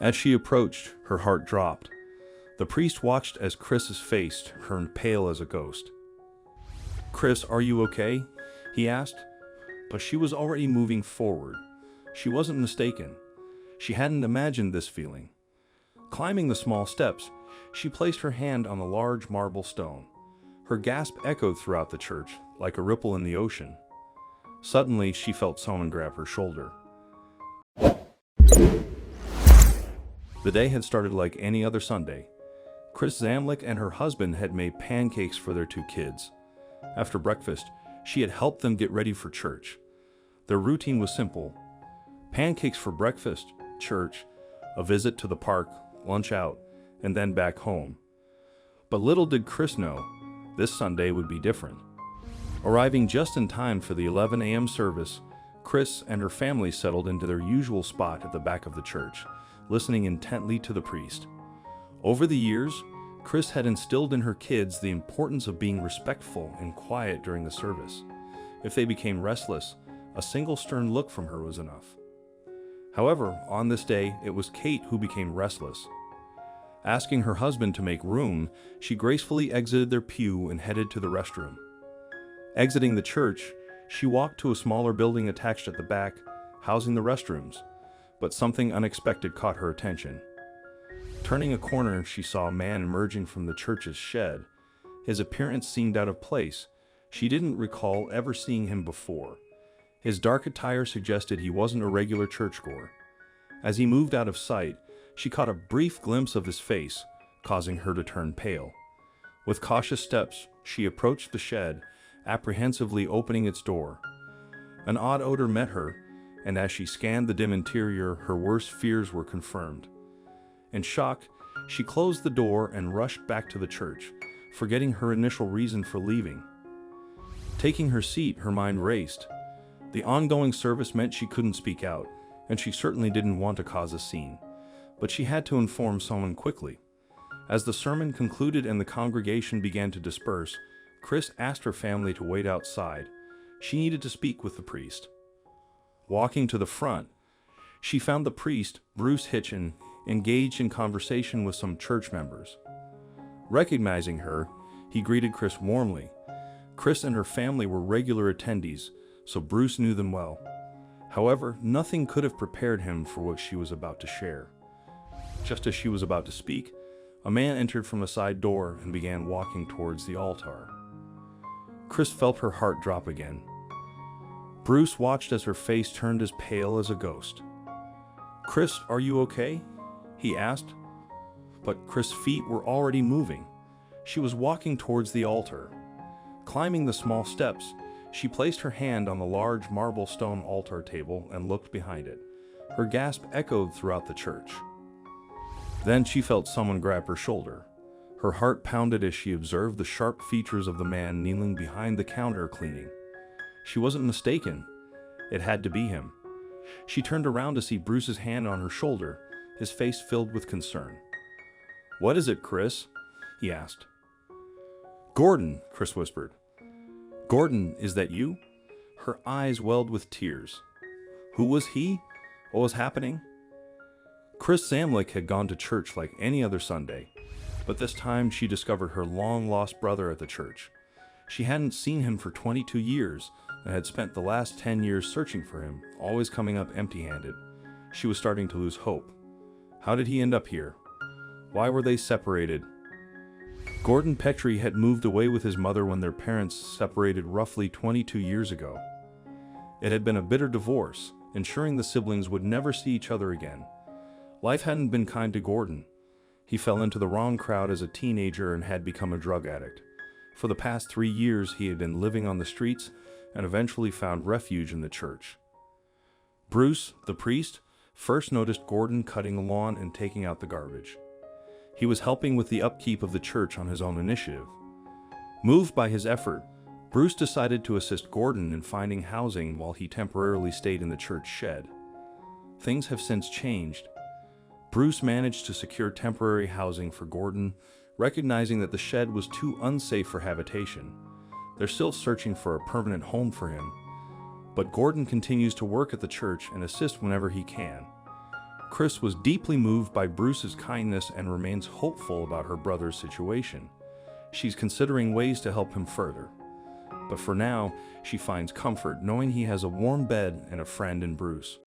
As she approached, her heart dropped. The priest watched as Chris's face turned pale as a ghost. "Chris, are you okay?" he asked. But she was already moving forward. She wasn't mistaken. She hadn't imagined this feeling. Climbing the small steps, she placed her hand on a large marble stone. Her gasp echoed throughout the church, like a ripple in the ocean. Suddenly, she felt someone grab her shoulder. The day had started like any other Sunday. Chris Zamlik and her husband had made pancakes for their two kids. After breakfast, she had helped them get ready for church. Their routine was simple: pancakes for breakfast, church, a visit to the park, lunch out, and then back home. But little did Chris know, this Sunday would be different. Arriving just in time for the 11 a.m. service, Chris and her family settled into their usual spot at the back of the church, listening intently to the priest. Over the years, Chris had instilled in her kids the importance of being respectful and quiet during the service. If they became restless, a single stern look from her was enough. However, on this day, it was Kate who became restless. Asking her husband to make room, she gracefully exited their pew and headed to the restroom. Exiting the church, she walked to a smaller building attached at the back, housing the restrooms, but something unexpected caught her attention. Turning a corner, she saw a man emerging from the church's shed. His appearance seemed out of place. She didn't recall ever seeing him before. His dark attire suggested he wasn't a regular churchgoer. As he moved out of sight, she caught a brief glimpse of his face, causing her to turn pale. With cautious steps, she approached the shed, apprehensively opening its door. An odd odor met her, and as she scanned the dim interior, her worst fears were confirmed. In shock, she closed the door and rushed back to the church, forgetting her initial reason for leaving. Taking her seat, her mind raced. The ongoing service meant she couldn't speak out, and she certainly didn't want to cause a scene. But she had to inform someone quickly. As the sermon concluded and the congregation began to disperse, Chris asked her family to wait outside. She needed to speak with the priest. Walking to the front, she found the priest, Bruce Hitchin, engaged in conversation with some church members. Recognizing her, he greeted Chris warmly. Chris and her family were regular attendees, so Bruce knew them well. However, nothing could have prepared him for what she was about to share. Just as she was about to speak, a man entered from a side door and began walking towards the altar. Chris felt her heart drop again. Bruce watched as her face turned as pale as a ghost. "Chris, are you okay?" he asked. But Chris' feet were already moving. She was walking towards the altar. Climbing the small steps, she placed her hand on the large marble stone altar table and looked behind it. Her gasp echoed throughout the church. Then she felt someone grab her shoulder. Her heart pounded as she observed the sharp features of the man kneeling behind the counter cleaning. She wasn't mistaken. It had to be him. She turned around to see Bruce's hand on her shoulder, his face filled with concern. "What is it, Chris?" he asked. "Gordon," Chris whispered. "Gordon, is that you?" Her eyes welled with tears. Who was he? What was happening? Chris Zamlik had gone to church like any other Sunday, but this time she discovered her long-lost brother at the church. She hadn't seen him for 22 years and had spent the last 10 years searching for him, always coming up empty-handed. She was starting to lose hope. How did he end up here? Why were they separated? Gordon Petrie had moved away with his mother when their parents separated roughly 22 years ago. It had been a bitter divorce, ensuring the siblings would never see each other again. Life hadn't been kind to Gordon. He fell into the wrong crowd as a teenager and had become a drug addict. For the past 3 years, he had been living on the streets and eventually found refuge in the church. Bruce, the priest, first noticed Gordon cutting the lawn and taking out the garbage. He was helping with the upkeep of the church on his own initiative. Moved by his effort, Bruce decided to assist Gordon in finding housing while he temporarily stayed in the church shed. Things have since changed. Bruce managed to secure temporary housing for Gordon, recognizing that the shed was too unsafe for habitation. They're still searching for a permanent home for him, but Gordon continues to work at the church and assist whenever he can. Chris was deeply moved by Bruce's kindness and remains hopeful about her brother's situation. She's considering ways to help him further. But for now, she finds comfort knowing he has a warm bed and a friend in Bruce.